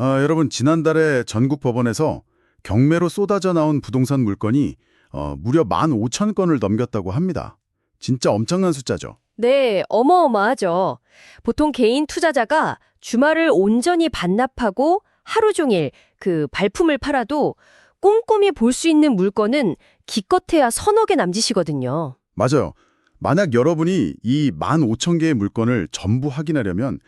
여러분, 지난달에 전국 법원에서 경매로 쏟아져 나온 부동산 물건이 무려 15,000건을 넘겼다고 합니다. 진짜 엄청난 숫자죠. 네, 어마어마하죠. 보통 개인 투자자가 주말을 온전히 반납하고 하루 종일 그 발품을 팔아도 꼼꼼히 볼 수 있는 물건은 기껏해야 서너 개 남짓이거든요. 맞아요. 만약 여러분이 이 15,000개의 물건을 전부 확인하려면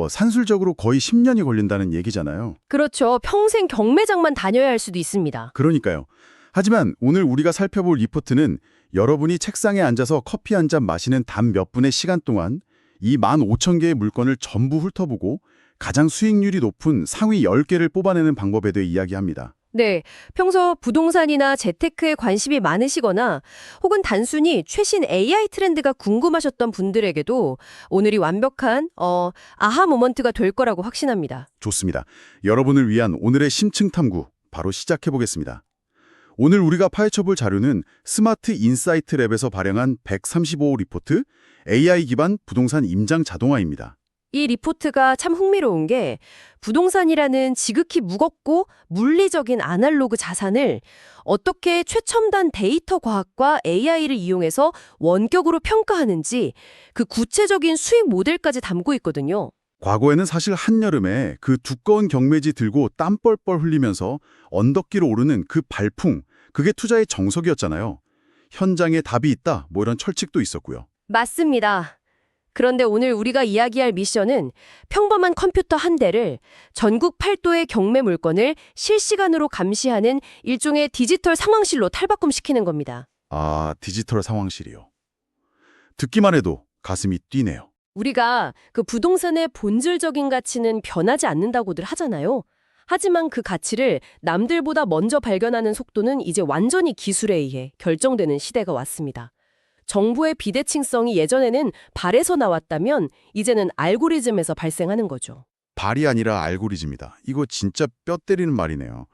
산술적으로 거의 10년이 걸린다는 얘기잖아요. 그렇죠. 평생 경매장만 다녀야 할 수도 있습니다. 그러니까요. 하지만 오늘 우리가 살펴볼 리포트는 여러분이 책상에 앉아서 커피 한 잔 마시는 단 몇 분의 시간 동안 이 15,000개의 물건을 전부 훑어보고 가장 수익률이 높은 상위 10개를 뽑아내는 방법에 대해 이야기합니다. 네, 평소 부동산이나 재테크에 관심이 많으시거나 혹은 단순히 최신 AI 트렌드가 궁금하셨던 분들에게도 오늘이 완벽한 아하 모먼트가 될 거라고 확신합니다. 좋습니다. 여러분을 위한 오늘의 심층 탐구 바로 시작해 보겠습니다. 오늘 우리가 파헤쳐볼 자료는 스마트 인사이트 랩에서 발행한 135호 리포트 AI 기반 부동산 임장 자동화입니다. 이 리포트가 참 흥미로운 게 부동산이라는 지극히 무겁고 물리적인 아날로그 자산을 어떻게 최첨단 데이터 과학과 AI를 이용해서 원격으로 평가하는지 그 구체적인 수익 모델까지 담고 있거든요. 과거에는 사실 한여름에 그 두꺼운 경매지 들고 땀 뻘뻘 흘리면서 언덕길을 오르는 그 발풍, 그게 투자의 정석이었잖아요. 현장에 답이 있다, 이런 철칙도 있었고요. 맞습니다. 그런데 오늘 우리가 이야기할 미션은 평범한 컴퓨터 한 대를 전국 8도의 경매 물건을 실시간으로 감시하는 일종의 디지털 상황실로 탈바꿈시키는 겁니다. 디지털 상황실이요. 듣기만 해도 가슴이 뛰네요. 우리가 그 부동산의 본질적인 가치는 변하지 않는다고들 하잖아요. 하지만 그 가치를 남들보다 먼저 발견하는 속도는 이제 완전히 기술에 의해 결정되는 시대가 왔습니다. 정보의 비대칭성이 예전에는 발에서 나왔다면 이제는 알고리즘에서 발생하는 거죠. 발이 아니라 알고리즘이다. 이거 진짜 뼈 때리는 말이네요.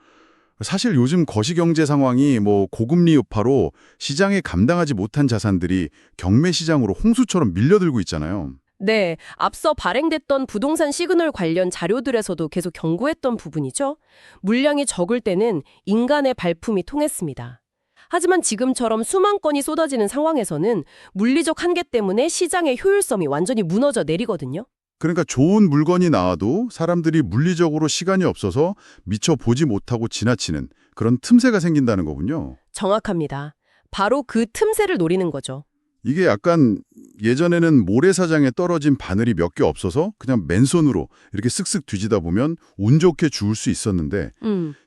사실 요즘 거시경제 상황이 고금리 여파로 시장에 감당하지 못한 자산들이 경매 시장으로 홍수처럼 밀려들고 있잖아요. 네, 앞서 발행됐던 부동산 시그널 관련 자료들에서도 계속 경고했던 부분이죠. 물량이 적을 때는 인간의 발품이 통했습니다. 하지만 지금처럼 수만 건이 쏟아지는 상황에서는 물리적 한계 때문에 시장의 효율성이 완전히 무너져 내리거든요. 그러니까 좋은 물건이 나와도 사람들이 물리적으로 시간이 없어서 미처 보지 못하고 지나치는 그런 틈새가 생긴다는 거군요. 정확합니다. 바로 그 틈새를 노리는 거죠. 이게 약간 예전에는 모래사장에 떨어진 바늘이 몇 개 없어서 그냥 맨손으로 이렇게 쓱쓱 뒤지다 보면 운 좋게 주울 수 있었는데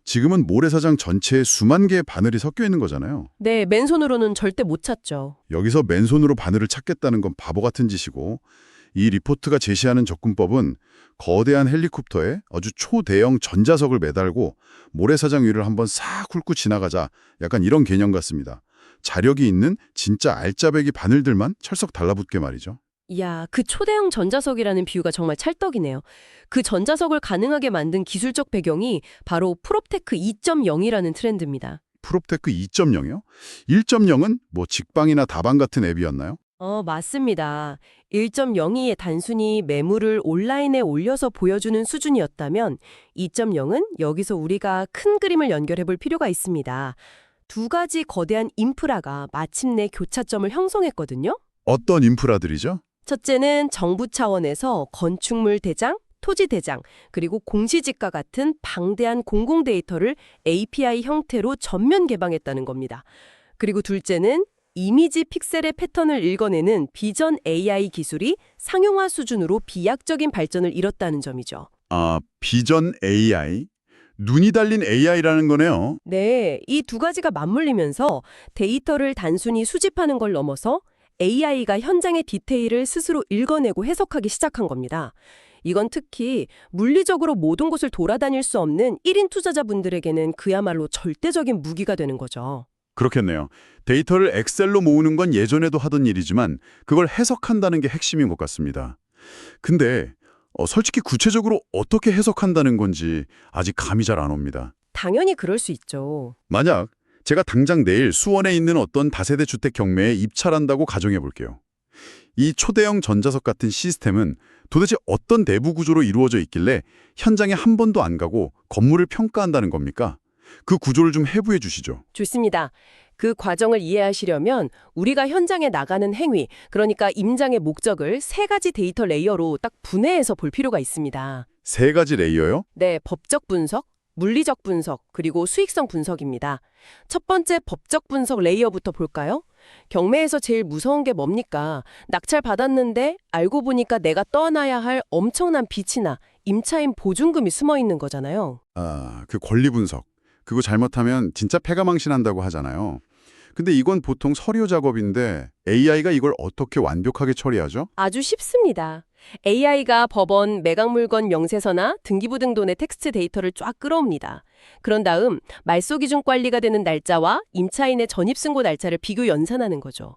지금은 모래사장 전체에 수만 개의 바늘이 섞여 있는 거잖아요. 네, 맨손으로는 절대 못 찾죠. 여기서 맨손으로 바늘을 찾겠다는 건 바보 같은 짓이고 이 리포트가 제시하는 접근법은 거대한 헬리콥터에 아주 초대형 전자석을 매달고 모래사장 위를 한번 싹 훑고 지나가자 약간 이런 개념 같습니다. 자력이 있는 진짜 알짜배기 바늘들만 철썩 달라붙게 말이죠. 이야, 그 초대형 전자석이라는 비유가 정말 찰떡이네요. 그 전자석을 가능하게 만든 기술적 배경이 바로 프롭테크 2.0이라는 트렌드입니다. 프롭테크 2.0이요? 1.0은 직방이나 다방 같은 앱이었나요? 맞습니다. 1.02에 단순히 매물을 온라인에 올려서 보여주는 수준이었다면 2.0은 여기서 우리가 큰 그림을 연결해 볼 필요가 있습니다. 두 가지 거대한 인프라가 마침내 교차점을 형성했거든요. 어떤 인프라들이죠? 첫째는 정부 차원에서 건축물 대장, 토지 대장, 그리고 공시지가 같은 방대한 공공 데이터를 API 형태로 전면 개방했다는 겁니다. 그리고 둘째는 이미지 픽셀의 패턴을 읽어내는 비전 AI 기술이 상용화 수준으로 비약적인 발전을 이뤘다는 점이죠. 비전 AI? 눈이 달린 AI라는 거네요. 네, 이 두 가지가 맞물리면서 데이터를 단순히 수집하는 걸 넘어서 AI가 현장의 디테일을 스스로 읽어내고 해석하기 시작한 겁니다. 이건 특히 물리적으로 모든 곳을 돌아다닐 수 없는 1인 투자자분들에게는 그야말로 절대적인 무기가 되는 거죠. 그렇겠네요. 데이터를 엑셀로 모으는 건 예전에도 하던 일이지만 그걸 해석한다는 게 핵심인 것 같습니다. 근데 솔직히 구체적으로 어떻게 해석한다는 건지 아직 감이 잘 안 옵니다. 당연히 그럴 수 있죠. 만약 제가 당장 내일 수원에 있는 어떤 다세대 주택 경매에 입찰한다고 가정해 볼게요. 이 초대형 전자석 같은 시스템은 도대체 어떤 내부 구조로 이루어져 있길래 현장에 한 번도 안 가고 건물을 평가한다는 겁니까? 그 구조를 좀 해부해 주시죠. 좋습니다. 그 과정을 이해하시려면 우리가 현장에 나가는 행위, 그러니까 임장의 목적을 세 가지 데이터 레이어로 딱 분해해서 볼 필요가 있습니다. 세 가지 레이어요? 네, 법적 분석, 물리적 분석, 그리고 수익성 분석입니다. 첫 번째 법적 분석 레이어부터 볼까요? 경매에서 제일 무서운 게 뭡니까? 낙찰 받았는데 알고 보니까 내가 떠나야 할 엄청난 빚이나 임차인 보증금이 숨어 있는 거잖아요. 그 권리 분석. 그거 잘못하면 진짜 패가망신한다고 하잖아요. 근데 이건 보통 서류 작업인데 AI가 이걸 어떻게 완벽하게 처리하죠? 아주 쉽습니다. AI가 법원, 매각물건 명세서나 등기부등본의 텍스트 데이터를 쫙 끌어옵니다. 그런 다음 말소 기준 관리가 되는 날짜와 임차인의 전입신고 날짜를 비교 연산하는 거죠.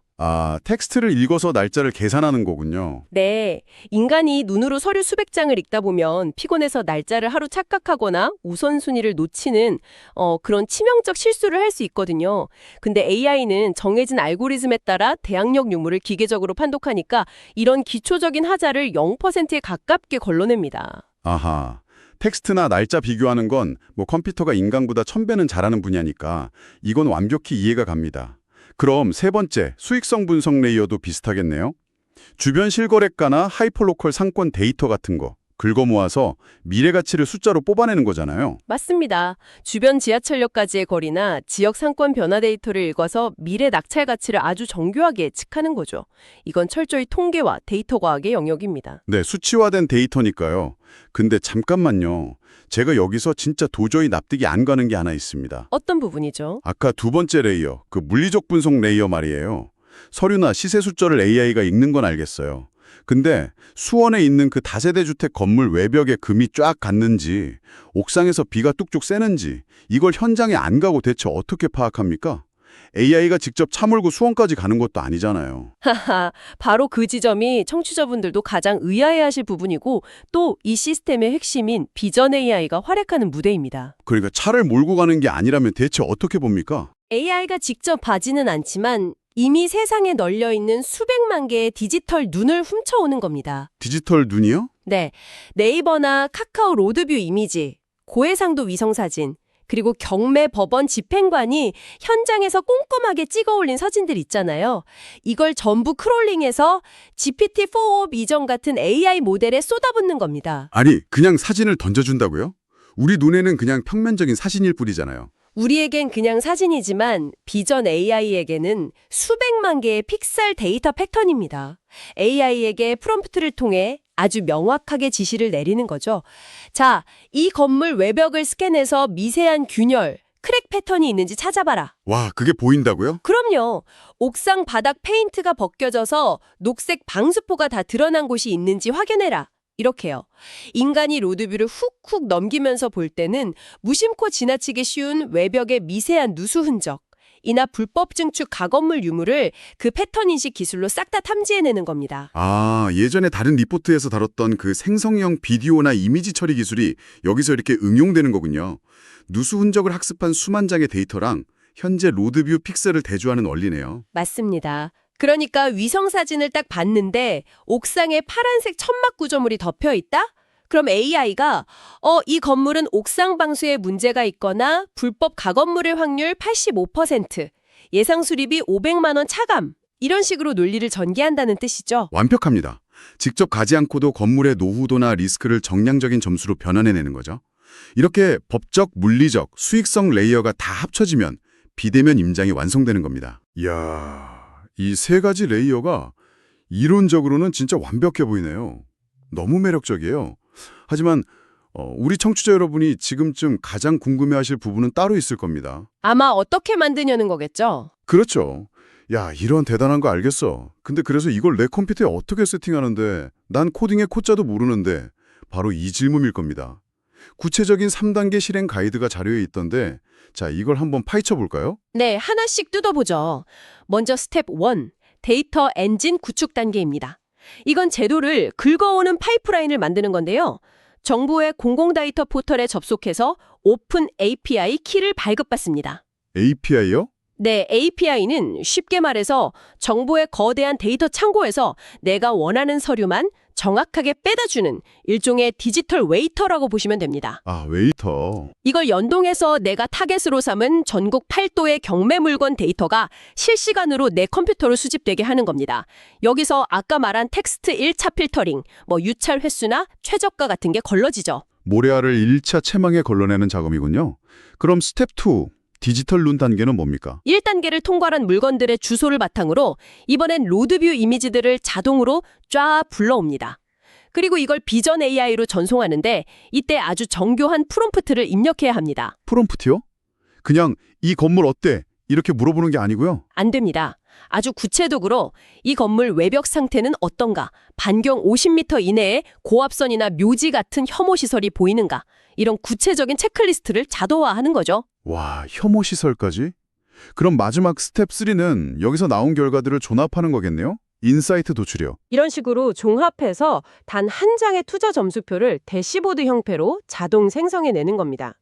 텍스트를 읽어서 날짜를 계산하는 거군요. 네, 인간이 눈으로 서류 수백 장을 읽다 보면 피곤해서 날짜를 하루 착각하거나 우선순위를 놓치는 그런 치명적 실수를 할 수 있거든요. 근데 AI는 정해진 알고리즘에 따라 대항력 유무를 기계적으로 판독하니까 이런 기초적인 하자를 0%에 가깝게 걸러냅니다. 아하. 텍스트나 날짜 비교하는 건 뭐 컴퓨터가 인간보다 1000배는 잘하는 분야니까 이건 완벽히 이해가 갑니다. 그럼 세 번째, 수익성 분석 레이어도 비슷하겠네요? 주변 실거래가나 하이퍼로컬 상권 데이터 같은 거 긁어 모아서 미래 가치를 숫자로 뽑아내는 거잖아요. 맞습니다. 주변 지하철역까지의 거리나 지역 상권 변화 데이터를 읽어서 미래 낙찰 가치를 아주 정교하게 예측하는 거죠. 이건 철저히 통계와 데이터 과학의 영역입니다. 네, 수치화된 데이터니까요. 근데 잠깐만요. 제가 여기서 진짜 도저히 납득이 안 가는 게 하나 있습니다. 어떤 부분이죠? 아까 두 번째 레이어, 그 물리적 분석 레이어 말이에요. 서류나 시세 숫자를 AI가 읽는 건 알겠어요. 근데 수원에 있는 그 다세대 주택 건물 외벽에 금이 쫙 갔는지, 옥상에서 비가 뚝뚝 새는지 이걸 현장에 안 가고 대체 어떻게 파악합니까? AI가 직접 차 몰고 수원까지 가는 것도 아니잖아요. 하하, 바로 그 지점이 청취자분들도 가장 의아해하실 부분이고 또 이 시스템의 핵심인 비전 AI가 활약하는 무대입니다. 그러니까 차를 몰고 가는 게 아니라면 대체 어떻게 봅니까? AI가 직접 봐지는 않지만 이미 세상에 널려있는 수백만 개의 디지털 눈을 훔쳐오는 겁니다. 디지털 눈이요? 네, 네이버나 카카오 로드뷰 이미지, 고해상도 위성사진, 그리고 경매 법원 집행관이 현장에서 꼼꼼하게 찍어 올린 사진들 있잖아요. 이걸 전부 크롤링해서 GPT-4 이전 같은 AI 모델에 쏟아붓는 겁니다. 아니, 그냥 사진을 던져준다고요? 우리 눈에는 그냥 평면적인 사진일 뿐이잖아요. 우리에겐 그냥 사진이지만 비전 AI에게는 수백만 개의 픽셀 데이터 패턴입니다. AI에게 프롬프트를 통해 아주 명확하게 지시를 내리는 거죠. 자, 이 건물 외벽을 스캔해서 미세한 균열, 크랙 패턴이 있는지 찾아봐라. 와, 그게 보인다고요? 그럼요. 옥상 바닥 페인트가 벗겨져서 녹색 방수포가 다 드러난 곳이 있는지 확인해라. 이렇게요. 인간이 로드뷰를 훅훅 넘기면서 볼 때는 무심코 지나치기 쉬운 외벽의 미세한 누수 흔적, 이나 불법 증축 가건물 유무를 그 패턴 인식 기술로 싹 다 탐지해내는 겁니다. 예전에 다른 리포트에서 다뤘던 그 생성형 비디오나 이미지 처리 기술이 여기서 이렇게 응용되는 거군요. 누수 흔적을 학습한 수만 장의 데이터랑 현재 로드뷰 픽셀을 대조하는 원리네요. 맞습니다. 그러니까 위성사진을 딱 봤는데 옥상에 파란색 천막 구조물이 덮여 있다? 그럼 AI가 이 건물은 옥상 방수에 문제가 있거나 불법 가건물의 확률 85%, 예상 수리비 500만 원 차감, 이런 식으로 논리를 전개한다는 뜻이죠. 완벽합니다. 직접 가지 않고도 건물의 노후도나 리스크를 정량적인 점수로 변환해내는 거죠. 이렇게 법적, 물리적, 수익성 레이어가 다 합쳐지면 비대면 임장이 완성되는 겁니다. 이야, 이 세 가지 레이어가 이론적으로는 진짜 완벽해 보이네요. 너무 매력적이에요. 하지만 우리 청취자 여러분이 지금쯤 가장 궁금해하실 부분은 따로 있을 겁니다. 아마 어떻게 만드냐는 거겠죠? 그렇죠. 야, 이런 대단한 거 알겠어. 근데 그래서 이걸 내 컴퓨터에 어떻게 세팅하는데 난 코딩의 코자도 모르는데 바로 이 질문일 겁니다. 구체적인 3단계 실행 가이드가 자료에 있던데 자, 이걸 한번 파헤쳐 볼까요? 네, 하나씩 뜯어보죠. 먼저 스텝 1, 데이터 엔진 구축 단계입니다. 이건 제도를 긁어오는 파이프라인을 만드는 건데요. 정부의 공공 데이터 포털에 접속해서 오픈 API 키를 발급받습니다. API요? 네, API는 쉽게 말해서 정보의 거대한 데이터 창고에서 내가 원하는 서류만 정확하게 빼다주는 일종의 디지털 웨이터라고 보시면 됩니다. 아, 웨이터. 이걸 연동해서 내가 타겟으로 삼은 전국 8도의 경매 물건 데이터가 실시간으로 내 컴퓨터로 수집되게 하는 겁니다. 여기서 아까 말한 텍스트 1차 필터링, 유찰 횟수나 최저가 같은 게 걸러지죠. 모래알을 1차 체망에 걸러내는 작업이군요. 그럼 스텝 2, 디지털 눈 단계는 뭡니까? 1단계를 통과한 물건들의 주소를 바탕으로 이번엔 로드뷰 이미지들을 자동으로 쫙 불러옵니다. 그리고 이걸 비전 AI로 전송하는데 이때 아주 정교한 프롬프트를 입력해야 합니다. 프롬프트요? 그냥 이 건물 어때? 이렇게 물어보는 게 아니고요. 안 됩니다. 아주 구체적으로 이 건물 외벽 상태는 어떤가, 반경 50m 이내에 고압선이나 묘지 같은 혐오 시설이 보이는가, 이런 구체적인 체크리스트를 자동화하는 거죠. 와, 혐오 시설까지? 그럼 마지막 스텝 3는 여기서 나온 결과들을 종합하는 거겠네요? 인사이트 도출이요. 이런 식으로 종합해서 단 한 장의 투자 점수표를 대시보드 형태로 자동 생성해내는 겁니다.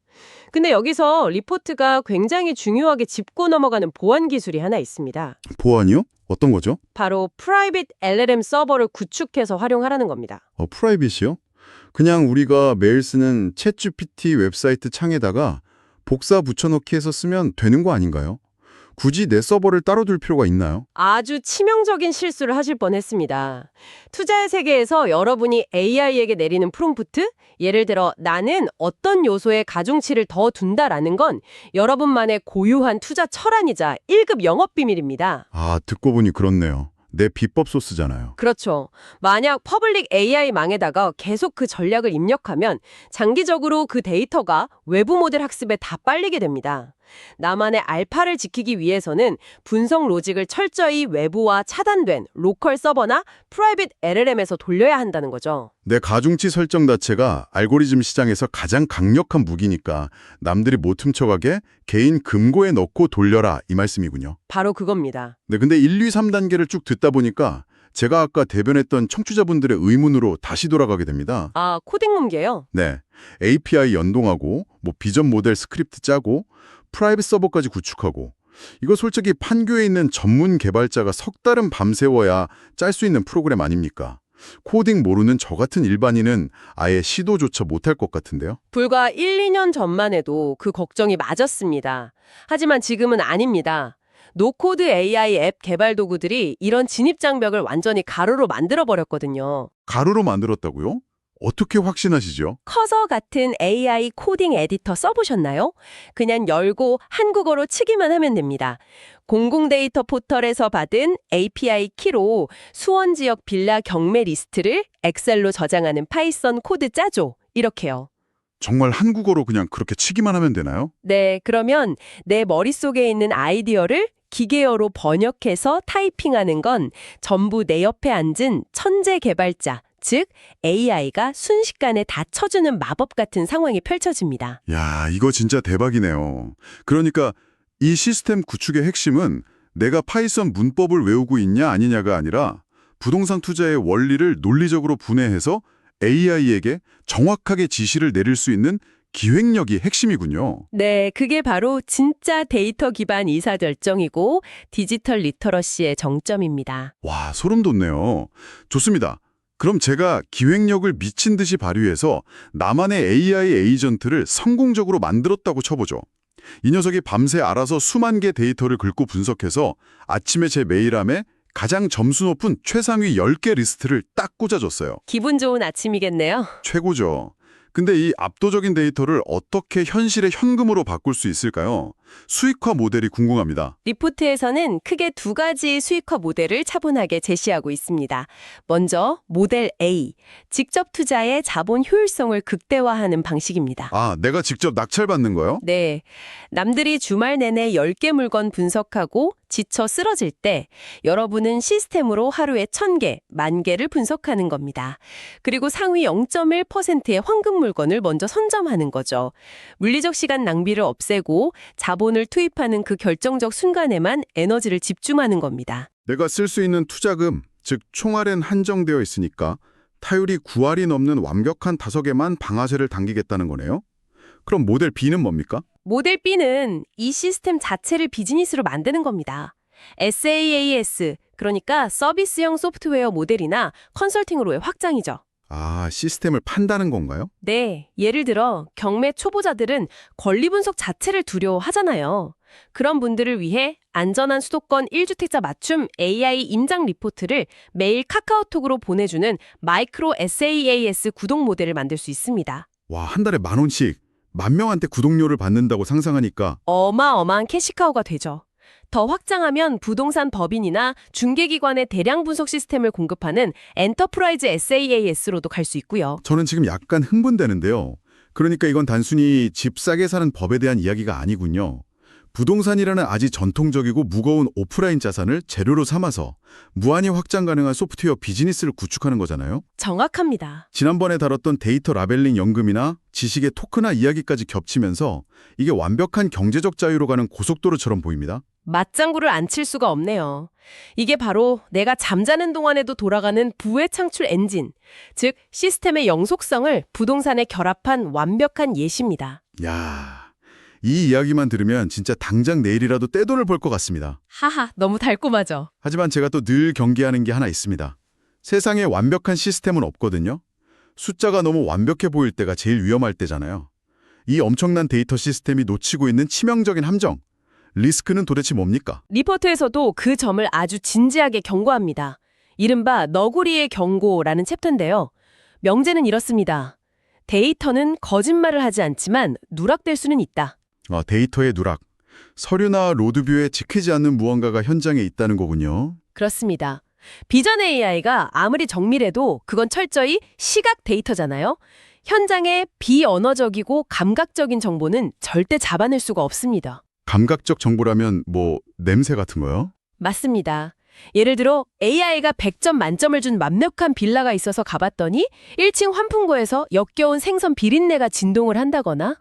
근데 여기서 리포트가 굉장히 중요하게 짚고 넘어가는 보안 기술이 하나 있습니다. 보안이요? 어떤 거죠? 바로 프라이빗 LLM 서버를 구축해서 활용하라는 겁니다. 프라이빗이요? 그냥 우리가 매일 쓰는 챗GPT 웹사이트 창에다가 복사 붙여넣기 해서 쓰면 되는 거 아닌가요? 굳이 내 서버를 따로 둘 필요가 있나요? 아주 치명적인 실수를 하실 뻔했습니다. 투자의 세계에서 여러분이 AI에게 내리는 프롬프트, 예를 들어 나는 어떤 요소에 가중치를 더 둔다라는 건 여러분만의 고유한 투자 철학이자 1급 영업 비밀입니다. 아, 듣고 보니 그렇네요. 내 비법 소스잖아요. 그렇죠. 만약 퍼블릭 AI망에다가 계속 그 전략을 입력하면 장기적으로 그 데이터가 외부 모델 학습에 다 빨리게 됩니다. 나만의 알파를 지키기 위해서는 분석 로직을 철저히 외부와 차단된 로컬 서버나 프라이빗 LLM에서 돌려야 한다는 거죠. 내 가중치 설정 자체가 알고리즘 시장에서 가장 강력한 무기니까 남들이 못 훔쳐가게 개인 금고에 넣고 돌려라 이 말씀이군요. 바로 그겁니다. 네, 근데 1, 2, 3단계를 쭉 듣다 보니까 제가 아까 대변했던 청취자분들의 의문으로 다시 돌아가게 됩니다. 아, 코딩 문제요? 네, API 연동하고 비전 모델 스크립트 짜고 프라이빗 서버까지 구축하고 이거 솔직히 판교에 있는 전문 개발자가 석 달은 밤새워야 짤 수 있는 프로그램 아닙니까? 코딩 모르는 저 같은 일반인은 아예 시도조차 못할 것 같은데요. 불과 1, 2년 전만 해도 그 걱정이 맞았습니다. 하지만 지금은 아닙니다. 노코드 AI 앱 개발 도구들이 이런 진입장벽을 완전히 가로로 만들어버렸거든요. 가루로 만들었다고요? 어떻게 확신하시죠? 커서 같은 AI 코딩 에디터 써보셨나요? 그냥 열고 한국어로 치기만 하면 됩니다. 공공데이터 포털에서 받은 API 키로 수원 지역 빌라 경매 리스트를 엑셀로 저장하는 파이썬 코드 짜줘. 이렇게요. 정말 한국어로 그냥 그렇게 치기만 하면 되나요? 네, 그러면 내 머릿속에 있는 아이디어를 기계어로 번역해서 타이핑하는 건 전부 내 옆에 앉은 천재 개발자, 즉 AI가 순식간에 다 쳐주는 마법 같은 상황이 펼쳐집니다. 야, 이거 진짜 대박이네요. 그러니까 이 시스템 구축의 핵심은 내가 파이썬 문법을 외우고 있냐 아니냐가 아니라 부동산 투자의 원리를 논리적으로 분해해서 AI에게 정확하게 지시를 내릴 수 있는 기획력이 핵심이군요. 네, 그게 바로 진짜 데이터 기반 의사결정이고 디지털 리터러시의 정점입니다. 와, 소름 돋네요. 좋습니다. 그럼 제가 기획력을 미친 듯이 발휘해서 나만의 AI 에이전트를 성공적으로 만들었다고 쳐보죠. 이 녀석이 밤새 알아서 수만 개 데이터를 긁고 분석해서 아침에 제 메일함에 가장 점수 높은 최상위 10개 리스트를 딱 꽂아줬어요. 기분 좋은 아침이겠네요. 최고죠. 근데 이 압도적인 데이터를 어떻게 현실의 현금으로 바꿀 수 있을까요? 수익화 모델이 궁금합니다. 리포트에서는 크게 두 가지 수익화 모델을 차분하게 제시하고 있습니다. 먼저 모델 A, 직접 투자의 자본 효율성을 극대화하는 방식입니다. 아, 내가 직접 낙찰받는 거요? 네, 남들이 주말 내내 10개 물건 분석하고 지쳐 쓰러질 때 여러분은 시스템으로 하루에 1000개, 10,000개를 분석하는 겁니다. 그리고 상위 0.1%의 황금 물건을 먼저 선점하는 거죠. 물리적 시간 낭비를 없애고 자본을 투입하는 그 결정적 순간에만 에너지를 집중하는 겁니다. 내가 쓸 수 있는 투자금, 즉 총알은 한정되어 있으니까 타율이 9할이 넘는 완벽한 5개만 방아쇠를 당기겠다는 거네요. 그럼 모델 B는 뭡니까? 모델 B는 이 시스템 자체를 비즈니스로 만드는 겁니다. SaaS, 그러니까 서비스형 소프트웨어 모델이나 컨설팅으로의 확장이죠. 아, 시스템을 판다는 건가요? 네, 예를 들어 경매 초보자들은 권리 분석 자체를 두려워하잖아요. 그런 분들을 위해 안전한 수도권 1주택자 맞춤 AI 임장 리포트를 매일 카카오톡으로 보내주는 마이크로 SaaS 구독 모델을 만들 수 있습니다. 와, 한 달에 10,000원씩 10,000명한테 구독료를 받는다고 상상하니까 어마어마한 캐시카우가 되죠. 더 확장하면 부동산 법인이나 중개기관의 대량 분석 시스템을 공급하는 엔터프라이즈 SaaS로도 갈 수 있고요. 저는 지금 약간 흥분되는데요. 그러니까 이건 단순히 집 싸게 사는 법에 대한 이야기가 아니군요. 부동산이라는 아직 전통적이고 무거운 오프라인 자산을 재료로 삼아서 무한히 확장 가능한 소프트웨어 비즈니스를 구축하는 거잖아요. 정확합니다. 지난번에 다뤘던 데이터 라벨링 연금이나 지식의 토크나 이야기까지 겹치면서 이게 완벽한 경제적 자유로 가는 고속도로처럼 보입니다. 맞장구를 안 칠 수가 없네요. 이게 바로 내가 잠자는 동안에도 돌아가는 부의 창출 엔진, 즉 시스템의 영속성을 부동산에 결합한 완벽한 예시입니다. 야, 이 이야기만 들으면 진짜 당장 내일이라도 떼돈을 벌 것 같습니다. 하하, 너무 달콤하죠? 하지만 제가 또 늘 경계하는 게 하나 있습니다. 세상에 완벽한 시스템은 없거든요. 숫자가 너무 완벽해 보일 때가 제일 위험할 때잖아요. 이 엄청난 데이터 시스템이 놓치고 있는 치명적인 함정, 리스크는 도대체 뭡니까? 리포트에서도 그 점을 아주 진지하게 경고합니다. 이른바 너구리의 경고라는 챕터인데요. 명제는 이렇습니다. 데이터는 거짓말을 하지 않지만 누락될 수는 있다. 데이터의 누락. 서류나 로드뷰에 지키지 않는 무언가가 현장에 있다는 거군요. 그렇습니다. 비전 AI가 아무리 정밀해도 그건 철저히 시각 데이터잖아요. 현장의 비언어적이고 감각적인 정보는 절대 잡아낼 수가 없습니다. 감각적 정보라면 냄새 같은 거요? 맞습니다. 예를 들어 AI가 100점 만점을 준 완벽한 빌라가 있어서 가봤더니 1층 환풍구에서 역겨운 생선 비린내가 진동을 한다거나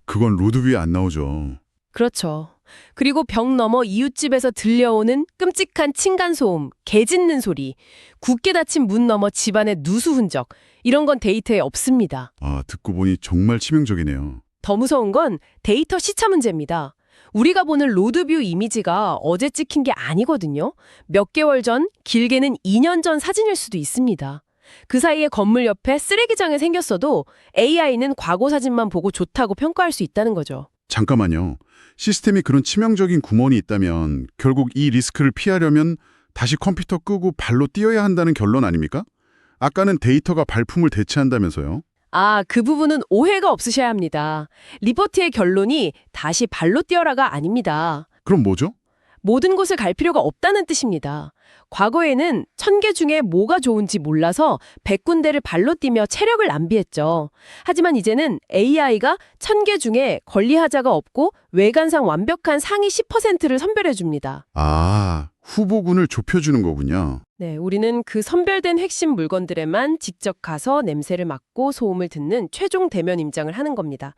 그건 로드뷰에 안 나오죠. 그렇죠. 그리고 벽 너머 이웃집에서 들려오는 끔찍한 층간소음, 개 짖는 소리, 굳게 닫힌 문 너머 집안의 누수 흔적 이런 건 데이터에 없습니다. 듣고 보니 정말 치명적이네요. 더 무서운 건 데이터 시차 문제입니다. 우리가 보는 로드뷰 이미지가 어제 찍힌 게 아니거든요. 몇 개월 전, 길게는 2년 전 사진일 수도 있습니다. 그 사이에 건물 옆에 쓰레기장이 생겼어도 AI는 과거 사진만 보고 좋다고 평가할 수 있다는 거죠. 잠깐만요. 시스템이 그런 치명적인 구멍이 있다면 결국 이 리스크를 피하려면 다시 컴퓨터 끄고 발로 뛰어야 한다는 결론 아닙니까? 아까는 데이터가 발품을 대체한다면서요. 그 부분은 오해가 없으셔야 합니다. 리포트의 결론이 다시 발로 뛰어라가 아닙니다. 그럼 뭐죠? 모든 곳을 갈 필요가 없다는 뜻입니다. 과거에는 1000개 중에 뭐가 좋은지 몰라서 100군데를 발로 뛰며 체력을 낭비했죠. 하지만 이제는 AI가 1000개 중에 권리하자가 없고 외관상 완벽한 상위 10%를 선별해 줍니다. 후보군을 좁혀주는 거군요. 네, 우리는 그 선별된 핵심 물건들에만 직접 가서 냄새를 맡고 소음을 듣는 최종 대면 임장을 하는 겁니다.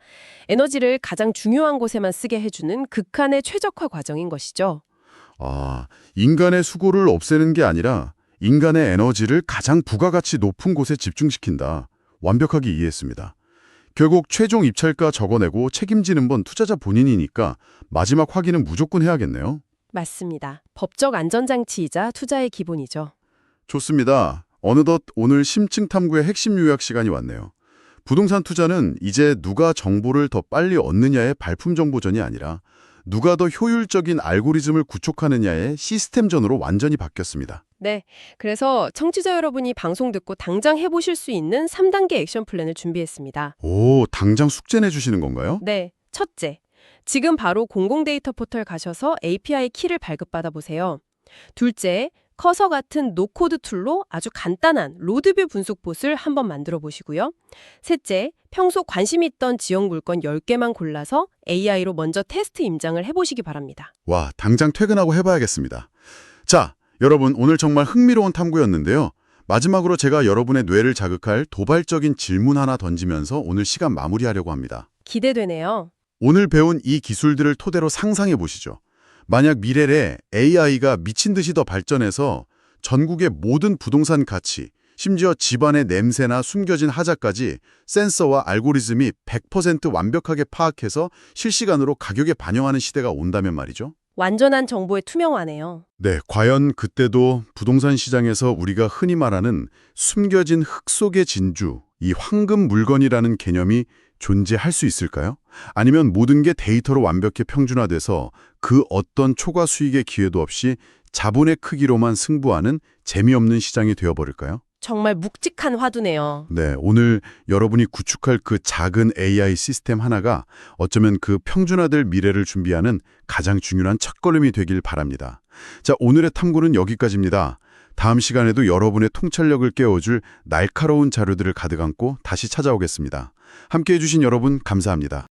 에너지를 가장 중요한 곳에만 쓰게 해주는 극한의 최적화 과정인 것이죠. 인간의 수고를 없애는 게 아니라 인간의 에너지를 가장 부가가치 높은 곳에 집중시킨다. 완벽하게 이해했습니다. 결국 최종 입찰가 적어내고 책임지는 건 투자자 본인이니까 마지막 확인은 무조건 해야겠네요. 맞습니다. 법적 안전장치이자 투자의 기본이죠. 좋습니다. 어느덧 오늘 심층 탐구의 핵심 요약 시간이 왔네요. 부동산 투자는 이제 누가 정보를 더 빨리 얻느냐의 발품 정보전이 아니라 누가 더 효율적인 알고리즘을 구축하느냐의 시스템전으로 완전히 바뀌었습니다. 네, 그래서 청취자 여러분이 방송 듣고 당장 해보실 수 있는 3단계 액션 플랜을 준비했습니다. 당장 숙제 내주시는 건가요? 네, 첫째, 지금 바로 공공데이터 포털 가셔서 API 키를 발급받아 보세요. 둘째, 커서 같은 노코드 툴로 아주 간단한 로드뷰 분석봇을 한번 만들어 보시고요. 셋째, 평소 관심 있던 지역 물건 10개만 골라서 AI로 먼저 테스트 임장을 해보시기 바랍니다. 와, 당장 퇴근하고 해봐야겠습니다. 자, 여러분 오늘 정말 흥미로운 탐구였는데요. 마지막으로 제가 여러분의 뇌를 자극할 도발적인 질문 하나 던지면서 오늘 시간 마무리하려고 합니다. 기대되네요. 오늘 배운 이 기술들을 토대로 상상해 보시죠. 만약 미래에 AI가 미친 듯이 더 발전해서 전국의 모든 부동산 가치, 심지어 집안의 냄새나 숨겨진 하자까지 센서와 알고리즘이 100% 완벽하게 파악해서 실시간으로 가격에 반영하는 시대가 온다면 말이죠. 완전한 정보에 투명하네요. 네, 과연 그때도 부동산 시장에서 우리가 흔히 말하는 숨겨진 흙 속의 진주, 이 황금 물건이라는 개념이 존재할 수 있을까요? 아니면 모든 게 데이터로 완벽히 평준화돼서 그 어떤 초과 수익의 기회도 없이 자본의 크기로만 승부하는 재미없는 시장이 되어버릴까요? 정말 묵직한 화두네요. 네, 오늘 여러분이 구축할 그 작은 AI 시스템 하나가 어쩌면 그 평준화될 미래를 준비하는 가장 중요한 첫걸음이 되길 바랍니다. 자, 오늘의 탐구는 여기까지입니다. 다음 시간에도 여러분의 통찰력을 깨워줄 날카로운 자료들을 가득 안고 다시 찾아오겠습니다. 함께해 주신 여러분 감사합니다.